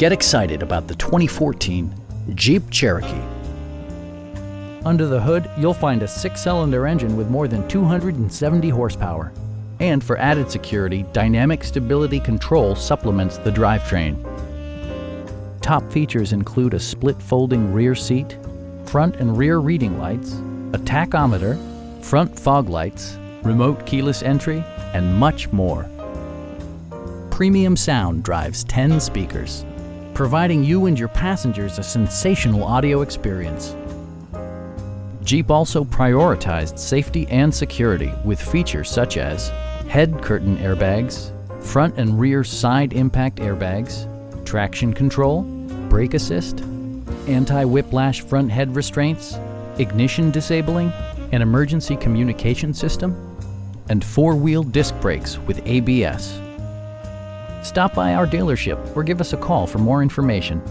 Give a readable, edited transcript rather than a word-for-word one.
Get excited about the 2014 Jeep Cherokee. Under the hood, you'll find a 6-cylinder engine with more than 270 horsepower. And for added security, dynamic stability control supplements the drivetrain. Top features include a split folding rear seat, front and rear reading lights, a tachometer, front fog lights, remote keyless entry, and much more. Premium sound drives 10 speakers, providing you and your passengers a sensational audio experience. Jeep also prioritized safety and security with features such as head curtain airbags, front and rear side impact airbags, traction control, brake assist, anti-whiplash front head restraints, ignition disabling, an emergency communication system, and 4-wheel disc brakes with ABS. Stop by our dealership or give us a call for more information.